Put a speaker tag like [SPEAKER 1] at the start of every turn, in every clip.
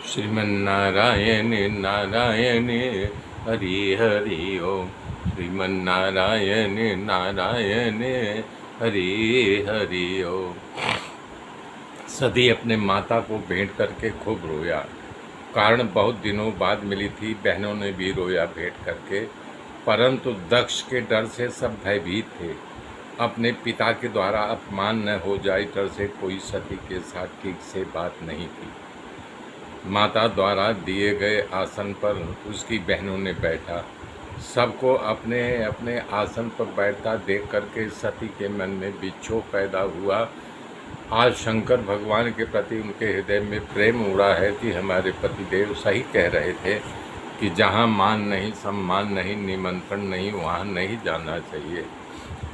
[SPEAKER 1] श्रीमन्नारायण नारायण हरि हरि ओम। श्रीमन्नारायण नारायण हरि हरि ओम। सती अपने माता को भेंट करके खूब रोया। कारण बहुत दिनों बाद मिली थी, बहनों ने भी रोया भेंट करके, परंतु दक्ष के डर से सब भयभीत थे। अपने पिता के द्वारा अपमान न हो जाए डर से कोई सती के साथ ठीक से बात नहीं की। माता द्वारा दिए गए आसन पर उसकी बहनों ने बैठा। सबको अपने अपने आसन पर बैठता देख करके सती के मन में विक्षोभ पैदा हुआ। आज शंकर भगवान के प्रति उनके हृदय में प्रेम उड़ा है कि हमारे पतिदेव सही कह रहे थे कि जहाँ मान नहीं, सम्मान नहीं, निमंत्रण नहीं, वहाँ नहीं जाना चाहिए।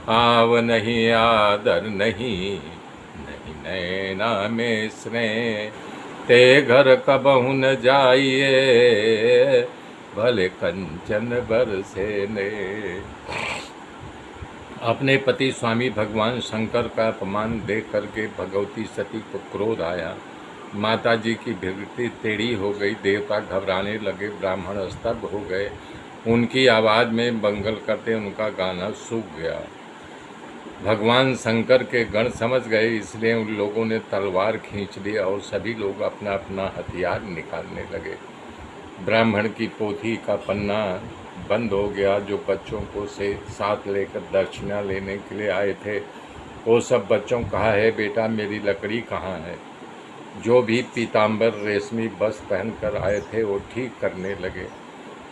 [SPEAKER 1] आव नहीं, आदर नहीं, नहीं नैना में स्नेह, ते घर कबहु न जाइए, भले कंचन बरसे ने। अपने पति स्वामी भगवान शंकर का अपमान देख करके भगवती सती को क्रोध आया। माता जी की विकृति टेढ़ी हो गई। देवता घबराने लगे, ब्राह्मण स्तब्ध हो गए। उनकी आवाज़ में मंगल करते उनका गाना सूख गया। भगवान शंकर के गण समझ गए, इसलिए उन लोगों ने तलवार खींच ली और सभी लोग अपना अपना हथियार निकालने लगे। ब्राह्मण की पोथी का पन्ना बंद हो गया। जो बच्चों को से साथ लेकर दक्षिणा लेने के लिए आए थे, वो सब बच्चों कहा है बेटा मेरी लकड़ी कहाँ है। जो भी पीताम्बर रेशमी वस्त्र पहनकर आए थे वो ठीक करने लगे।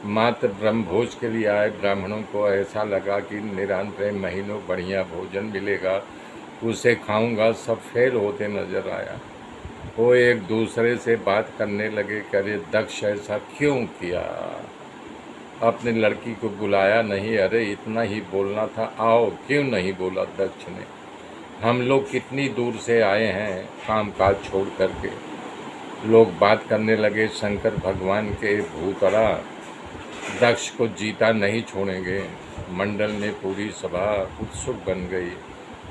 [SPEAKER 1] मात्र ब्रह्मभोज के लिए आए ब्राह्मणों को ऐसा लगा कि निरंतर महीनों बढ़िया भोजन मिलेगा, उसे खाऊंगा, सब फेल होते नजर आया। वो एक दूसरे से बात करने लगे, अरे दक्ष ऐसा क्यों किया, अपनी लड़की को बुलाया नहीं, अरे इतना ही बोलना था, आओ, क्यों नहीं बोला दक्ष ने। हम लोग कितनी दूर से आए हैं काम काज छोड़ करके। लोग बात करने लगे, शंकर भगवान के भूतड़ा दक्ष को जीता नहीं छोड़ेंगे। मंडल में पूरी सभा उत्सुक बन गई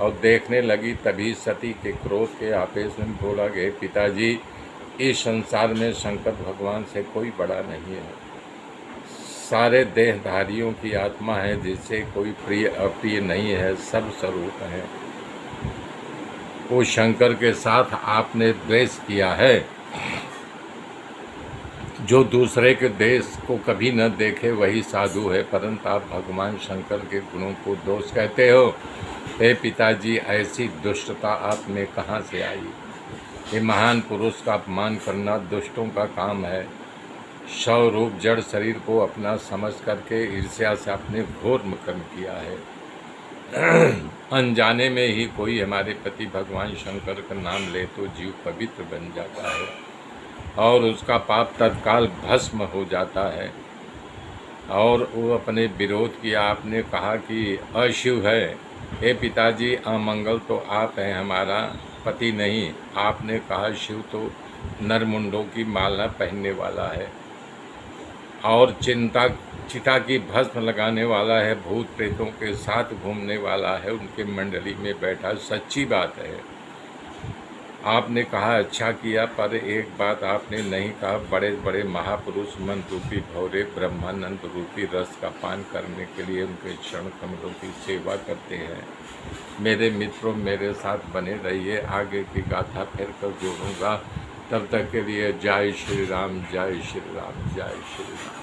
[SPEAKER 1] और देखने लगी। तभी सती के क्रोध के आवेश में बोला गए, पिताजी इस संसार में शंकर भगवान से कोई बड़ा नहीं है। सारे देहधारियों की आत्मा है, जिससे कोई प्रिय अप्रिय नहीं है, सब स्वरूप है। वो शंकर के साथ आपने द्वेष किया है। जो दूसरे के देश को कभी न देखे वही साधु है, परंतु आप भगवान शंकर के गुणों को दोष कहते हो। हे पिताजी, ऐसी दुष्टता आप में कहाँ से आई। ये महान पुरुष का अपमान करना दुष्टों का काम है। शव रूप जड़ शरीर को अपना समझ करके ईर्ष्या से आपने घोर कर्म किया है। अनजाने में ही कोई हमारे पति भगवान शंकर का नाम ले तो जीव पवित्र बन जाता है और उसका पाप तत्काल भस्म हो जाता है। और वो अपने विरोध किया। आपने कहा कि अशिव है। हे पिताजी, अमंगल तो आप हैं, हमारा पति नहीं। आपने कहा शिव तो नरमुंडों की माला पहनने वाला है और चिता की भस्म लगाने वाला है, भूत प्रेतों के साथ घूमने वाला है, उनके मंडली में बैठा। सच्ची बात है। आपने कहा अच्छा किया, पर एक बात आपने नहीं कहा। बड़े बड़े महापुरुष मन रूपी भौरे ब्रह्मानंद रूपी रस का पान करने के लिए उनके चरण कमलों की सेवा करते हैं। मेरे मित्रों, मेरे साथ बने रहिए, आगे की गाथा फिर कर जोड़ूंगा। तब तक के लिए जय श्री राम, जय श्री राम, जय श्री राम।